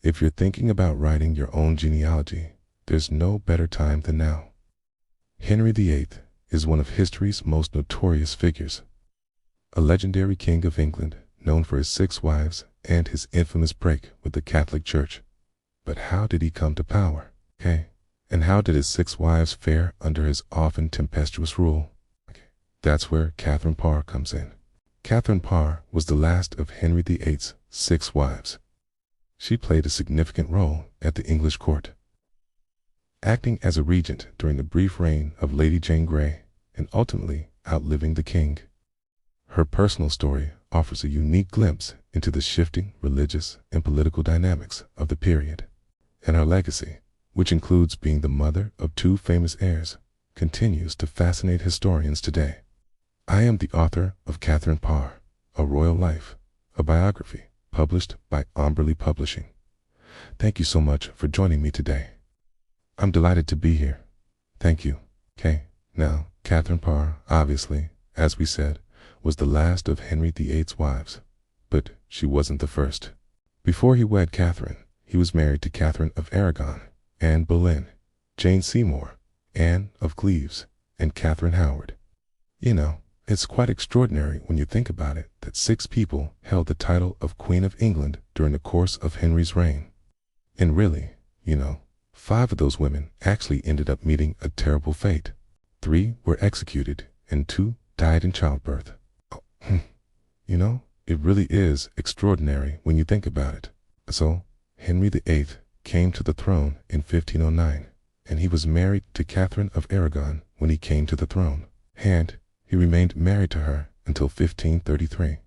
If you're thinking about writing your own genealogy, there's no better time than now. Henry VIII is one of history's most notorious figures, a legendary king of England known for his 6 wives and his infamous break with the Catholic Church. But how did he come to power? And how did his 6 wives fare under his often tempestuous rule? That's where Catherine Parr comes in. Catherine Parr was the last of Henry VIII's 6 wives. She played a significant role at the English court, acting as a regent during the brief reign of Lady Jane Grey and ultimately outliving the king. Her personal story offers a unique glimpse into the shifting religious and political dynamics of the period, and her legacy, which includes being the mother of 2 famous heirs, continues to fascinate historians today. I am the author of Catherine Parr, A Royal Life, a biography published by Amberley Publishing. Thank you so much for joining me today. I'm delighted to be here. Thank you. Now, Catherine Parr, obviously, as we said, was the last of Henry VIII's wives, but she wasn't the first. Before he wed Catherine, he was married to Catherine of Aragon, Anne Boleyn, Jane Seymour, Anne of Cleves, and Catherine Howard. It's quite extraordinary when you think about it that 6 people held the title of Queen of England during the course of Henry's reign. And really, 5 of those women actually ended up meeting a terrible fate. 3 were executed and 2 died in childbirth. It really is extraordinary when you think about it. So, Henry VIII came to the throne in 1509, and he was married to Catherine of Aragon when he came to the throne, and he remained married to her until 1533.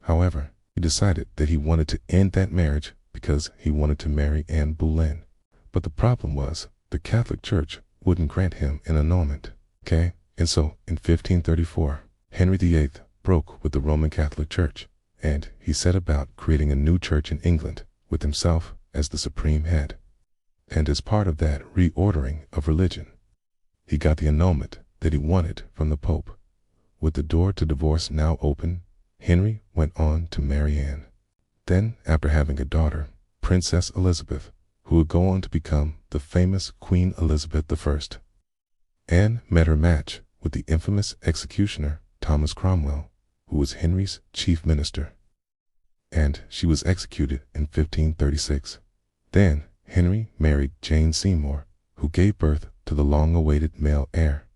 However, he decided that he wanted to end that marriage because he wanted to marry Anne Boleyn. But the problem was, the Catholic Church wouldn't grant him an annulment. And so, in 1534, Henry VIII broke with the Roman Catholic Church, and he set about creating a new church in England with himself as the supreme head. And as part of that reordering of religion, he got the annulment that he wanted from the Pope. With the door to divorce now open, Henry went on to marry Anne. Then, after having a daughter, Princess Elizabeth, who would go on to become the famous Queen Elizabeth I, Anne met her match with the infamous executioner Thomas Cromwell, who was Henry's chief minister, and she was executed in 1536. Then Henry married Jane Seymour, who gave birth to the long-awaited male heir,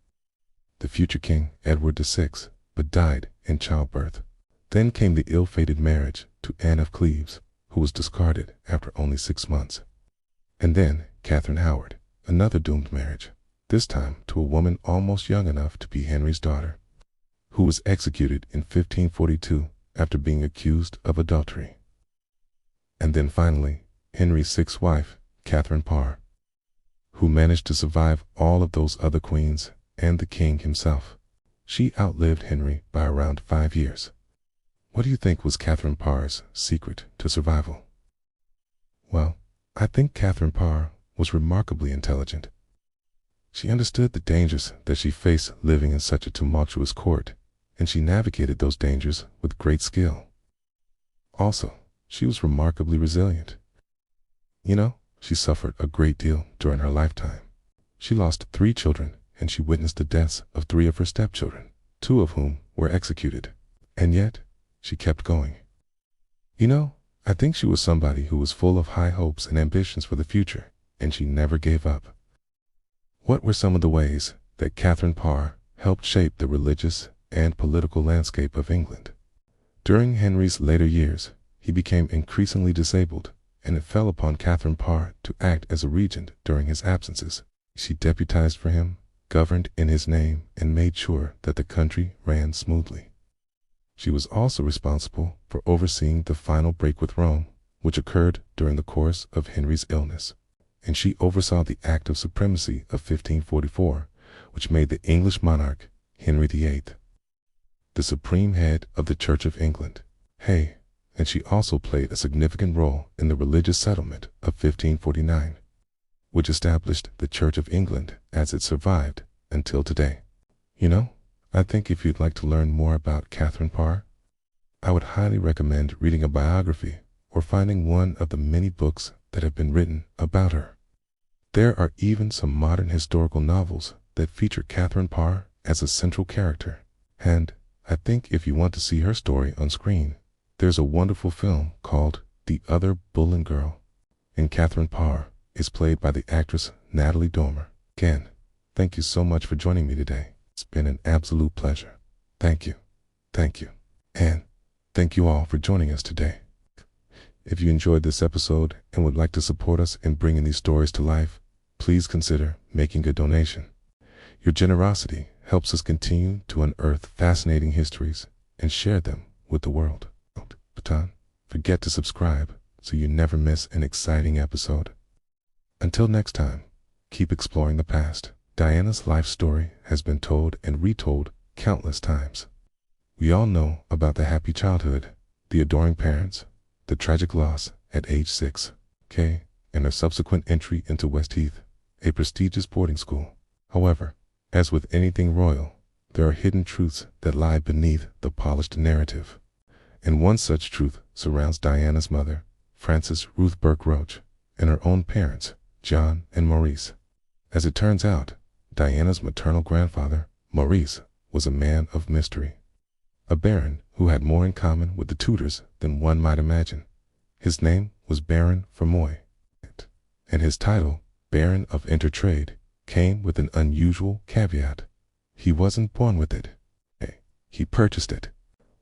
the future King Edward VI, but died in childbirth. Then came the ill-fated marriage to Anne of Cleves, who was discarded after only 6 months. And then Catherine Howard, another doomed marriage, this time to a woman almost young enough to be Henry's daughter, who was executed in 1542 after being accused of adultery. And then finally, Henry's 6th wife, Catherine Parr, who managed to survive all of those other queens and the king himself. She outlived Henry by around 5 years. What do you think was Catherine Parr's secret to survival? Well, I think Catherine Parr was remarkably intelligent. She understood the dangers that she faced living in such a tumultuous court, and she navigated those dangers with great skill. Also, she was remarkably resilient. She suffered a great deal during her lifetime. She lost 3 children, and she witnessed the deaths of 3 of her stepchildren, 2 of whom were executed. And yet, she kept going. I think she was somebody who was full of high hopes and ambitions for the future, and she never gave up. What were some of the ways that Catherine Parr helped shape the religious and political landscape of England? During Henry's later years, he became increasingly disabled, and it fell upon Catherine Parr to act as a regent during his absences. She deputized for him, governed in his name, and made sure that the country ran smoothly. She was also responsible for overseeing the final break with Rome, which occurred during the course of Henry's illness. And she oversaw the Act of Supremacy of 1544, which made the English monarch, Henry VIII, the supreme head of the Church of England. And she also played a significant role in the religious settlement of 1549, which established the Church of England as it survived until today. I think if you'd like to learn more about Catherine Parr, I would highly recommend reading a biography or finding one of the many books that have been written about her. There are even some modern historical novels that feature Catherine Parr as a central character. And I think if you want to see her story on screen, there's a wonderful film called The Other Boleyn Girl, and Catherine Parr is played by the actress Natalie Dormer. Again, thank you so much for joining me today. It's been an absolute pleasure. Thank you. Thank you. And thank you all for joining us today. If you enjoyed this episode and would like to support us in bringing these stories to life, please consider making a donation. Your generosity helps us continue to unearth fascinating histories and share them with the world. Don't forget to subscribe so you never miss an exciting episode. Until next time, keep exploring the past. Diana's life story has been told and retold countless times. We all know about the happy childhood, the adoring parents, the tragic loss at age 6, and her subsequent entry into Westheath, a prestigious boarding school. However, as with anything royal, there are hidden truths that lie beneath the polished narrative. And one such truth surrounds Diana's mother, Frances Ruth Burke Roach, and her own parents, John and Maurice. As it turns out, Diana's maternal grandfather, Maurice, was a man of mystery. A baron who had more in common with the Tudors than one might imagine. His name was Baron Fermoy, and his title, Baron of Intertrade, came with an unusual caveat. He wasn't born with it. He purchased it.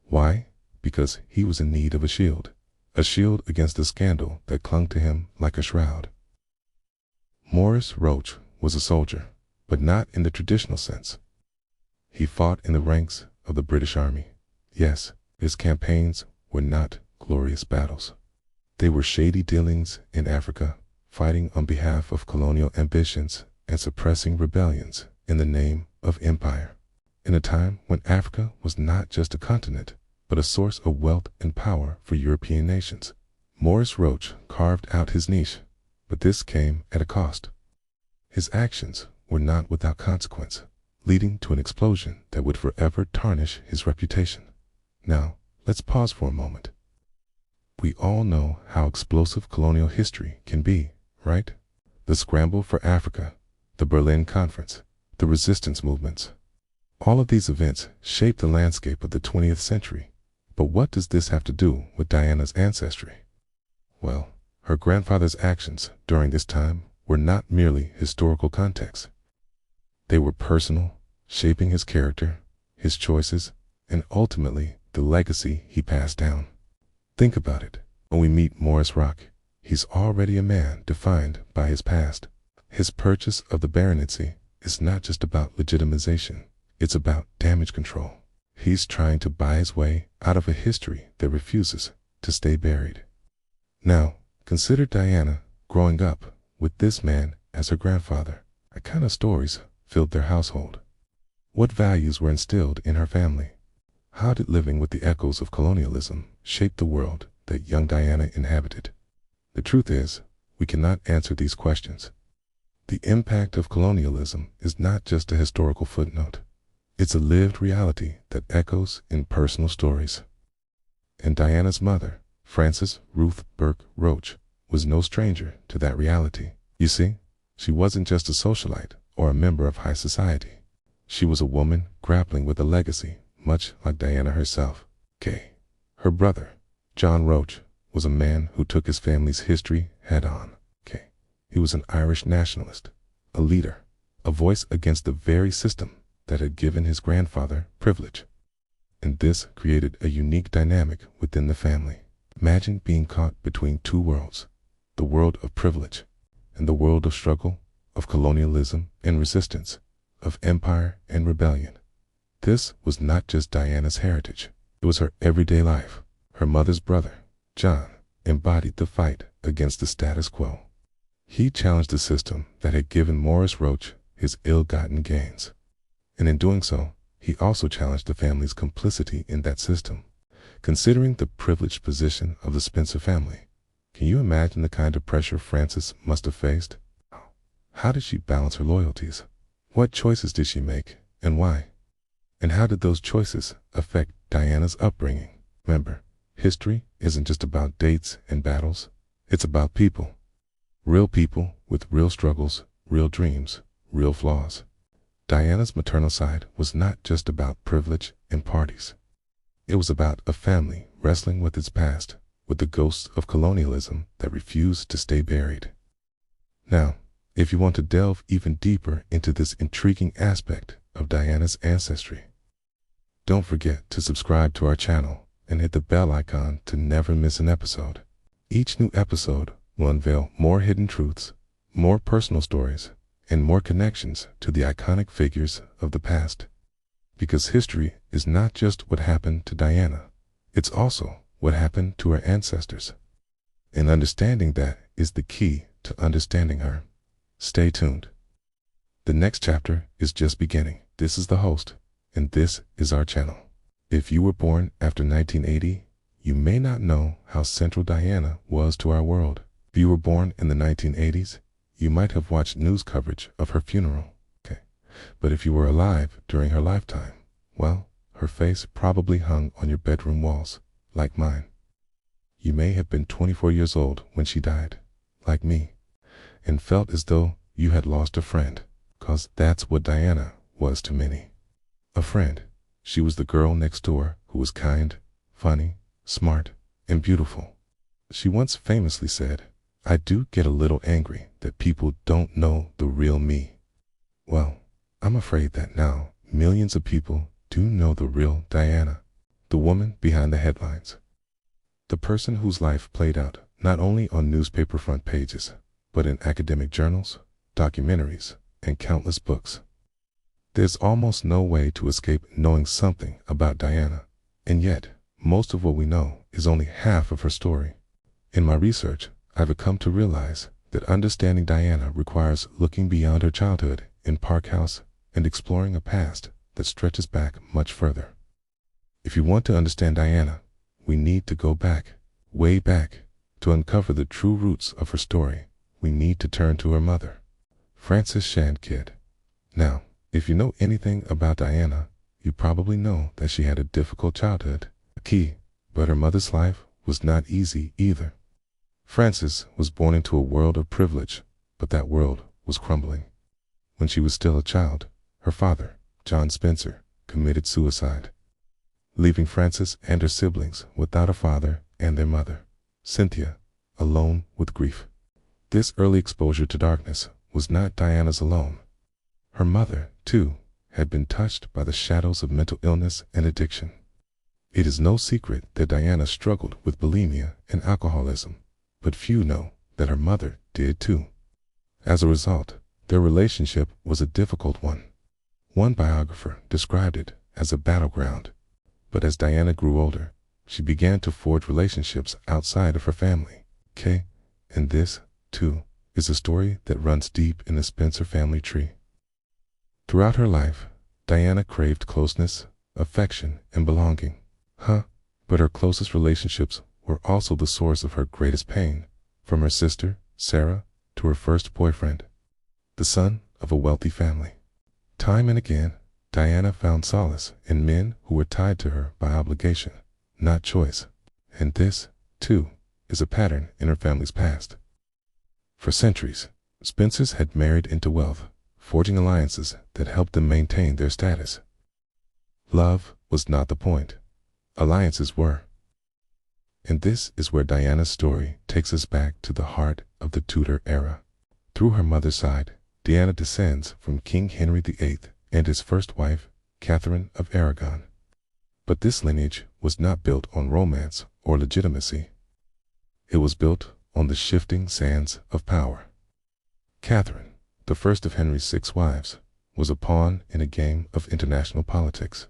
Why? Because he was in need of a shield against the scandal that clung to him like a shroud. Maurice Roach was a soldier, but not in the traditional sense. He fought in the ranks of the British Army. Yes, his campaigns were not glorious battles. They were shady dealings in Africa, fighting on behalf of colonial ambitions and suppressing rebellions in the name of empire. In a time when Africa was not just a continent, but a source of wealth and power for European nations, Maurice Roach carved out his niche, but this came at a cost. His actions were not without consequence, leading to an explosion that would forever tarnish his reputation. Now, let's pause for a moment. We all know how explosive colonial history can be, right? The scramble for Africa, the Berlin Conference, the resistance movements. All of these events shaped the landscape of the 20th century. But what does this have to do with Diana's ancestry? Well, her grandfather's actions during this time were not merely historical context. They were personal, shaping his character, his choices, and ultimately the legacy he passed down. Think about it. When we meet Maurice Roch, he's already a man defined by his past. His purchase of the baronetcy is not just about legitimization, it's about damage control. He's trying to buy his way out of a history that refuses to stay buried. Now, consider Diana growing up with this man as her grandfather. What kind of stories filled their household? What values were instilled in her family? How did living with the echoes of colonialism shape the world that young Diana inhabited? The truth is, we cannot answer these questions. The impact of colonialism is not just a historical footnote. It's a lived reality that echoes in personal stories. And Diana's mother, Frances Ruth Burke Roach, was no stranger to that reality. You see, she wasn't just a socialite or a member of high society. She was a woman grappling with a legacy, much like Diana herself. Her brother, John Roach, was a man who took his family's history head-on. He was an Irish nationalist, a leader, a voice against the very system that had given his grandfather privilege. And this created a unique dynamic within the family. Imagine being caught between two worlds, the world of privilege and the world of struggle, of colonialism and resistance, of empire and rebellion. This was not just Diana's heritage, it was her everyday life. Her mother's brother, John, embodied the fight against the status quo. He challenged the system that had given Maurice Roach his ill-gotten gains. And in doing so, he also challenged the family's complicity in that system. Considering the privileged position of the Spencer family, can you imagine the kind of pressure Frances must have faced? How did she balance her loyalties? What choices did she make, and why? And how did those choices affect Diana's upbringing? Remember, history isn't just about dates and battles, it's about people. Real people with real struggles, real dreams, real flaws. Diana's maternal side was not just about privilege and parties. It was about a family wrestling with its past, with the ghosts of colonialism that refused to stay buried. Now, if you want to delve even deeper into this intriguing aspect of Diana's ancestry, don't forget to subscribe to our channel and hit the bell icon to never miss an episode. Each new episode will unveil more hidden truths, more personal stories, and more connections to the iconic figures of the past. Because history is not just what happened to Diana, it's also what happened to her ancestors. And understanding that is the key to understanding her. Stay tuned. The next chapter is just beginning. This is the host, and this is our channel. If you were born after 1980, you may not know how central Diana was to our world. If you were born in the 1980s, you might have watched news coverage of her funeral. But if you were alive during her lifetime, well, her face probably hung on your bedroom walls, like mine. You may have been 24 years old when she died, like me, and felt as though you had lost a friend, 'cause that's what Diana was to many. A friend. She was the girl next door who was kind, funny, smart, and beautiful. She once famously said, "I do get a little angry that people don't know the real me." Well, I'm afraid that now millions of people do know the real Diana, the woman behind the headlines. The person whose life played out not only on newspaper front pages, but in academic journals, documentaries, and countless books. There's almost no way to escape knowing something about Diana, and yet most of what we know is only half of her story. In my research, I've come to realize that understanding Diana requires looking beyond her childhood in Park House and exploring a past that stretches back much further. If you want to understand Diana, we need to go back, way back. To uncover the true roots of her story, we need to turn to her mother, Frances Shand Kidd. Now, if you know anything about Diana, you probably know that she had a difficult childhood, but her mother's life was not easy either. Frances was born into a world of privilege, but that world was crumbling. When she was still a child, her father, John Spencer, committed suicide, leaving Frances and her siblings without a father and their mother, Cynthia, alone with grief. This early exposure to darkness was not Diana's alone. Her mother, too, had been touched by the shadows of mental illness and addiction. It is no secret that Diana struggled with bulimia and alcoholism, but few know that her mother did too. As a result, their relationship was a difficult one. One biographer described it as a battleground, but as Diana grew older, she began to forge relationships outside of her family. And this, too, is a story that runs deep in the Spencer family tree. Throughout her life, Diana craved closeness, affection, and belonging. But her closest relationships were also the source of her greatest pain, from her sister, Sarah, to her first boyfriend, the son of a wealthy family. Time and again, Diana found solace in men who were tied to her by obligation, not choice. And this, too, is a pattern in her family's past. For centuries, Spencers had married into wealth, forging alliances that helped them maintain their status. Love was not the point. Alliances were. And this is where Diana's story takes us back to the heart of the Tudor era. Through her mother's side, Diana descends from King Henry VIII and his first wife, Catherine of Aragon. But this lineage was not built on romance or legitimacy. It was built on the shifting sands of power. Catherine, the first of Henry's 6 wives, was a pawn in a game of international politics.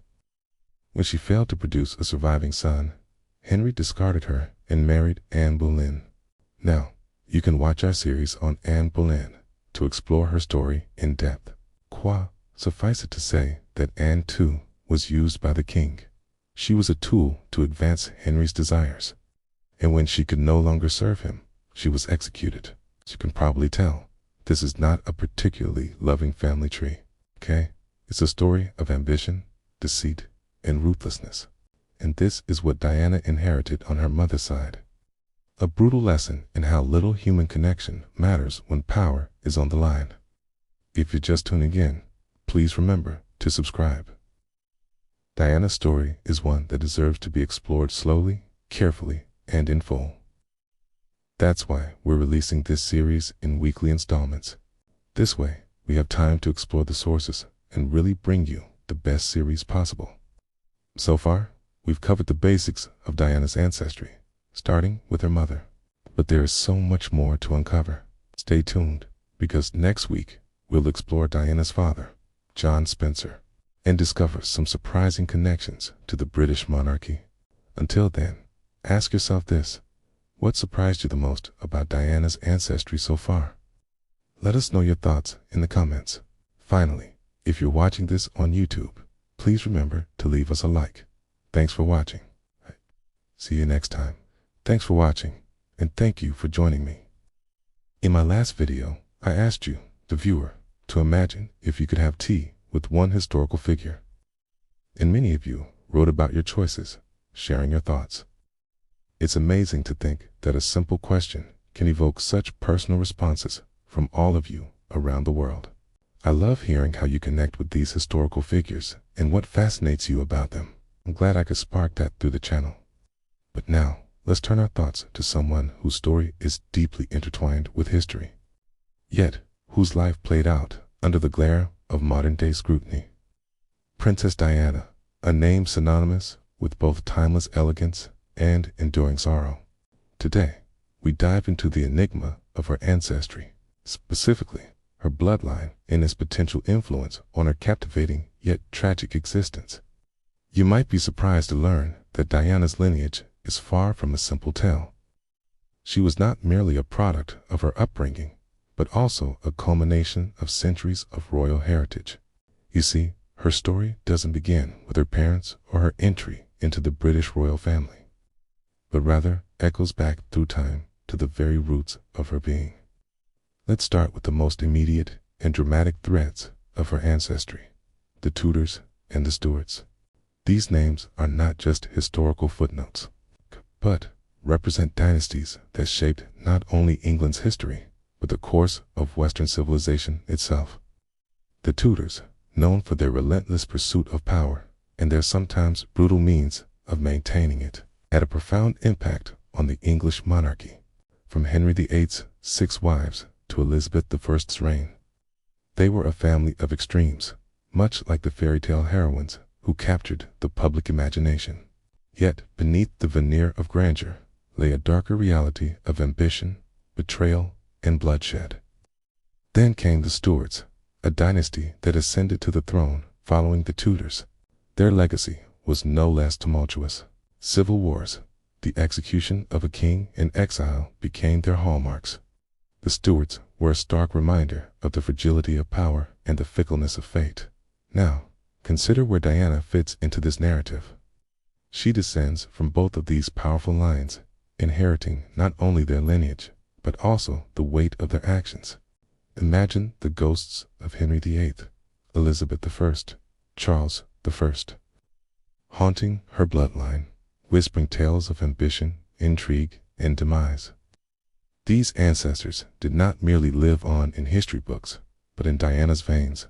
When she failed to produce a surviving son, Henry discarded her and married Anne Boleyn. Now, you can watch our series on Anne Boleyn to explore her story in depth. Suffice it to say that Anne, too, was used by the king. She was a tool to advance Henry's desires. And when she could no longer serve him, she was executed. As you can probably tell, this is not a particularly loving family tree, It's a story of ambition, deceit, and ruthlessness. And this is what Diana inherited on her mother's side. A brutal lesson in how little human connection matters when power is on the line. If you're just tuning in, please remember to subscribe. Diana's story is one that deserves to be explored slowly, carefully, and in full. That's why we're releasing this series in weekly installments. This way, we have time to explore the sources and really bring you the best series possible. So far, we've covered the basics of Diana's ancestry, starting with her mother. But there is so much more to uncover. Stay tuned, because next week, we'll explore Diana's father, John Spencer, and discover some surprising connections to the British monarchy. Until then, ask yourself this: what surprised you the most about Diana's ancestry so far? Let us know your thoughts in the comments. Finally, if you're watching this on YouTube, please remember to leave us a like. Thanks for watching. See you next time. Thanks for watching, and thank you for joining me. In my last video, I asked you, the viewer, to imagine if you could have tea with one historical figure. And many of you wrote about your choices, sharing your thoughts. It's amazing to think that a simple question can evoke such personal responses from all of you around the world. I love hearing how you connect with these historical figures and what fascinates you about them. I'm glad I could spark that through the channel. But now, let's turn our thoughts to someone whose story is deeply intertwined with history, yet whose life played out under the glare of modern-day scrutiny. Princess Diana, a name synonymous with both timeless elegance and enduring sorrow. Today, we dive into the enigma of her ancestry, specifically her bloodline and its potential influence on her captivating yet tragic existence. You might be surprised to learn that Diana's lineage is far from a simple tale. She was not merely a product of her upbringing, but also a culmination of centuries of royal heritage. You see, her story doesn't begin with her parents or her entry into the British royal family, but rather echoes back through time to the very roots of her being. Let's start with the most immediate and dramatic threads of her ancestry: the Tudors and the Stuarts. These names are not just historical footnotes, but represent dynasties that shaped not only England's history, but the course of Western civilization itself. The Tudors, known for their relentless pursuit of power and their sometimes brutal means of maintaining it, had a profound impact on the English monarchy, from Henry VIII's 6 wives to Elizabeth I's reign. They were a family of extremes, much like the fairy tale heroines who captured the public imagination. Yet, beneath the veneer of grandeur lay a darker reality of ambition, betrayal, and bloodshed. Then came the Stuarts, a dynasty that ascended to the throne following the Tudors. Their legacy was no less tumultuous. Civil wars, the execution of a king in exile became their hallmarks. The Stuarts were a stark reminder of the fragility of power and the fickleness of fate. Now, consider where Diana fits into this narrative. She descends from both of these powerful lines, inheriting not only their lineage, but also the weight of their actions. Imagine the ghosts of Henry VIII, Elizabeth I, Charles I, haunting her bloodline, whispering tales of ambition, intrigue, and demise. These ancestors did not merely live on in history books, but in Diana's veins.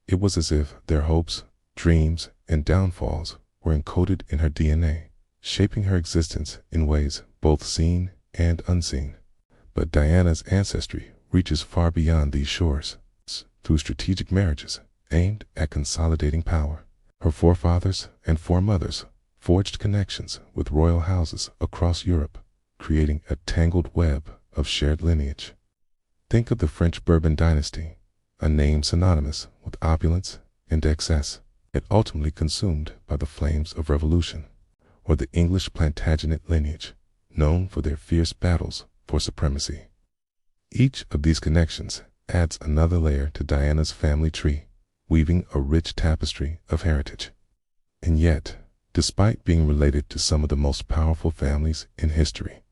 It was as if their hopes, dreams, and downfalls were encoded in her DNA, shaping her existence in ways both seen and unseen. But Diana's ancestry reaches far beyond these shores. Through strategic marriages aimed at consolidating power, her forefathers and foremothers forged connections with royal houses across Europe, creating a tangled web of shared lineage. Think of the French Bourbon dynasty, a name synonymous with opulence and excess, yet ultimately consumed by the flames of revolution, or the English Plantagenet lineage, known for their fierce battles for supremacy. Each of these connections adds another layer to Diana's family tree, weaving a rich tapestry of heritage. And yet, despite being related to some of the most powerful families in history,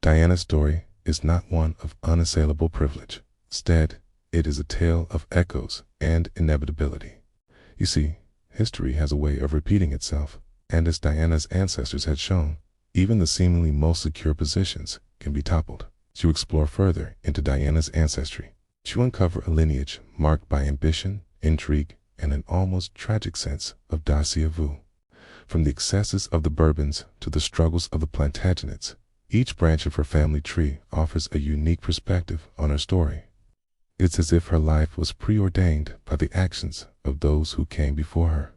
Diana's story is not one of unassailable privilege. Instead, it is a tale of echoes and inevitability. You see, history has a way of repeating itself, and as Diana's ancestors had shown, Even the seemingly most secure positions can be toppled. To explore further into Diana's ancestry, to uncover a lineage marked by ambition, intrigue, and an almost tragic sense of déjà vu. From the excesses of the Bourbons to the struggles of the Plantagenets, each branch of her family tree offers a unique perspective on her story. It's as if her life was preordained by the actions of those who came before her.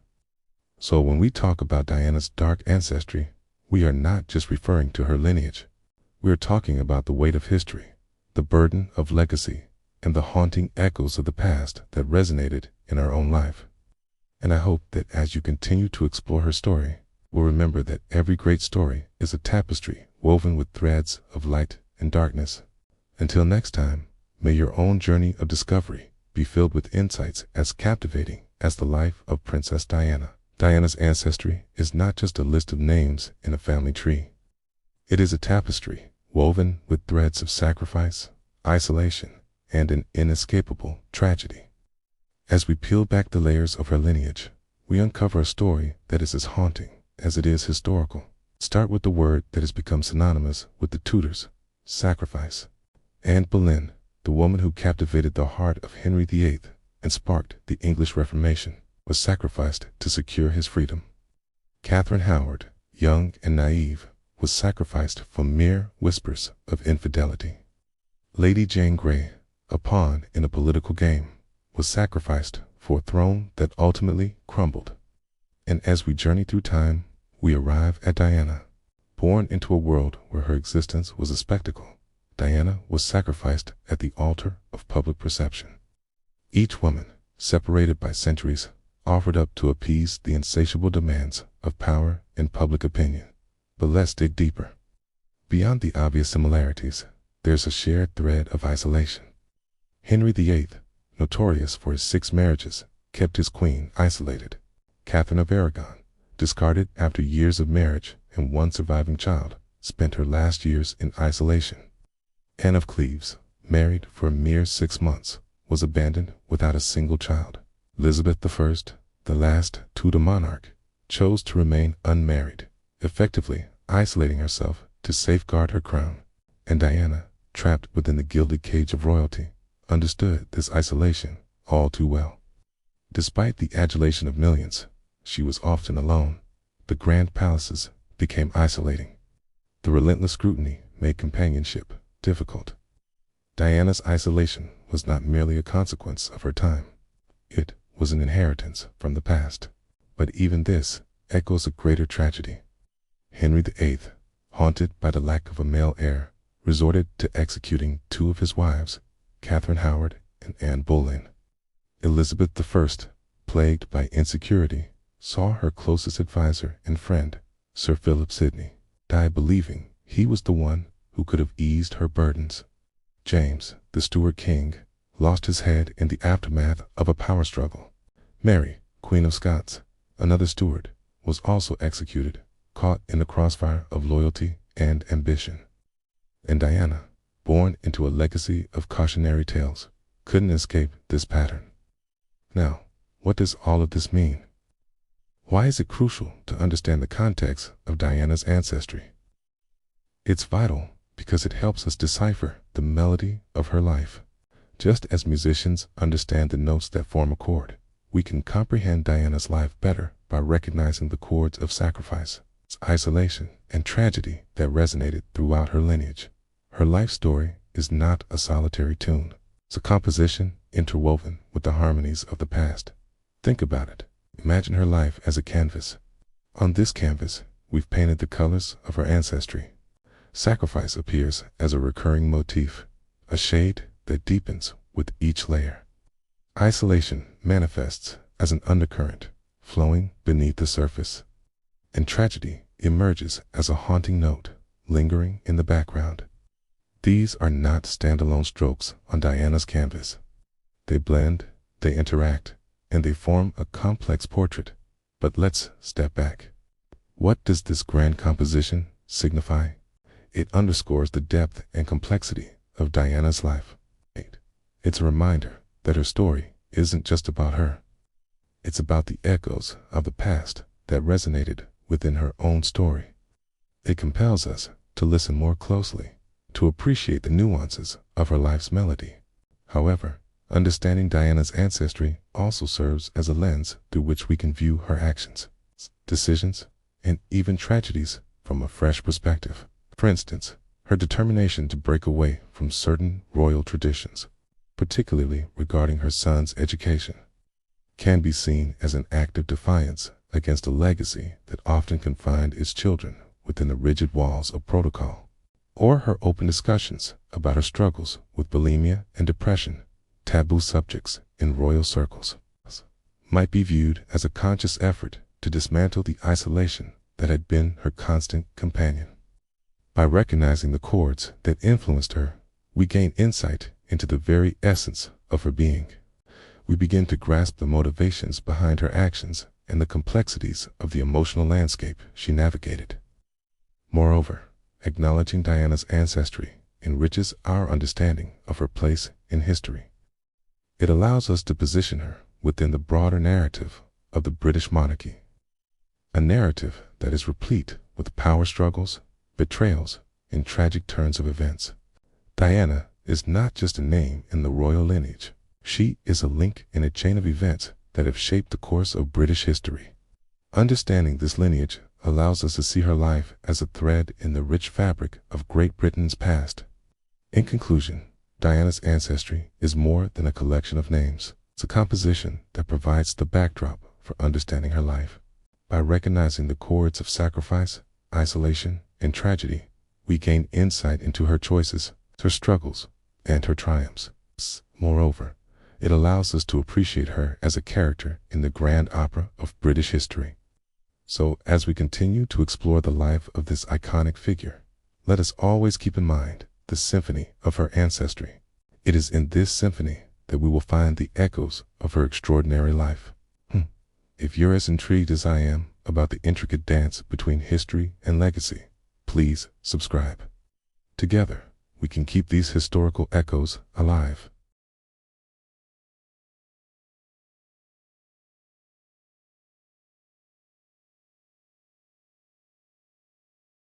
So when we talk about Diana's dark ancestry, we are not just referring to her lineage. We are talking about the weight of history, the burden of legacy, and the haunting echoes of the past that resonated in our own life. And I hope that as you continue to explore her story, we'll remember that every great story is a tapestry woven with threads of light and darkness. Until next time, may your own journey of discovery be filled with insights as captivating as the life of Princess Diana. Diana's ancestry is not just a list of names in a family tree. It is a tapestry woven with threads of sacrifice, isolation, and an inescapable tragedy. As we peel back the layers of her lineage, we uncover a story that is as haunting as it is historical. Start with the word that has become synonymous with the Tudors: sacrifice. Anne Boleyn, the woman who captivated the heart of Henry VIII and sparked the English Reformation, was sacrificed to secure his freedom. Catherine Howard, young and naive, was sacrificed for mere whispers of infidelity. Lady Jane Grey, a pawn in a political game, was sacrificed for a throne that ultimately crumbled. And as we journey through time, we arrive at Diana. Born into a world where her existence was a spectacle, Diana was sacrificed at the altar of public perception. Each woman, separated by centuries, offered up to appease the insatiable demands of power and public opinion. But let's dig deeper. Beyond the obvious similarities, there's a shared thread of isolation. Henry VIII, notorious for his 6 marriages, kept his queen isolated. Catherine of Aragon, discarded after years of marriage and one surviving child, spent her last years in isolation. Anne of Cleves, married for a mere 6 months, was abandoned without a single child. Elizabeth I, the last Tudor monarch, chose to remain unmarried, effectively isolating herself to safeguard her crown. And Diana, trapped within the gilded cage of royalty, understood this isolation all too well. Despite the adulation of millions, she was often alone. The grand palaces became isolating. The relentless scrutiny made companionship difficult. Diana's isolation was not merely a consequence of her time. It was an inheritance from the past. But even this echoes a greater tragedy. Henry VIII, haunted by the lack of a male heir, resorted to executing 2 of his wives, Catherine Howard and Anne Boleyn. Elizabeth I, plagued by insecurity, saw her closest advisor and friend, Sir Philip Sidney, die believing he was the one who could have eased her burdens. James, the Stuart king, lost his head in the aftermath of a power struggle. Mary, Queen of Scots, another Stuart, was also executed, caught in the crossfire of loyalty and ambition. And Diana, born into a legacy of cautionary tales, couldn't escape this pattern. Now, what does all of this mean? Why is it crucial to understand the context of Diana's ancestry? It's vital because it helps us decipher the melody of her life. Just as musicians understand the notes that form a chord, we can comprehend Diana's life better by recognizing the chords of sacrifice, isolation, and tragedy that resonated throughout her lineage. Her life story is not a solitary tune. It's a composition interwoven with the harmonies of the past. Think about it. Imagine her life as a canvas. On this canvas, we've painted the colors of her ancestry. Sacrifice appears as a recurring motif, a shade that deepens with each layer. Isolation manifests as an undercurrent flowing beneath the surface, and tragedy emerges as a haunting note lingering in the background. These are not standalone strokes on Diana's canvas. They blend, they interact, and they form a complex portrait. But let's step back. What does this grand composition signify? It underscores the depth and complexity of Diana's life. It's a reminder that her story isn't just about her. It's about the echoes of the past that resonated within her own story. It compels us to listen more closely, to appreciate the nuances of her life's melody. However, understanding Diana's ancestry also serves as a lens through which we can view her actions, decisions, and even tragedies from a fresh perspective. For instance, her determination to break away from certain royal traditions, particularly regarding her son's education, can be seen as an act of defiance against a legacy that often confined its children within the rigid walls of protocol. Or her open discussions about her struggles with bulimia and depression, taboo subjects in royal circles, might be viewed as a conscious effort to dismantle the isolation that had been her constant companion. By recognizing the chords that influenced her, we gain insight into the very essence of her being. We begin to grasp the motivations behind her actions and the complexities of the emotional landscape she navigated. Moreover, acknowledging Diana's ancestry enriches our understanding of her place in history. It allows us to position her within the broader narrative of the British monarchy, a narrative that is replete with power struggles, betrayals, and tragic turns of events. Diana is not just a name in the royal lineage. She is a link in a chain of events that have shaped the course of British history. Understanding this lineage allows us to see her life as a thread in the rich fabric of Great Britain's past. In conclusion, Diana's ancestry is more than a collection of names. It's a composition that provides the backdrop for understanding her life. By recognizing the chords of sacrifice, isolation, and tragedy, we gain insight into her choices, her struggles, and her triumphs. Moreover, it allows us to appreciate her as a character in the grand opera of British history. So, as we continue to explore the life of this iconic figure, let us always keep in mind the symphony of her ancestry. It is in this symphony that we will find the echoes of her extraordinary life. If you're as intrigued as I am about the intricate dance between history and legacy, please subscribe. Together, we can keep these historical echoes alive.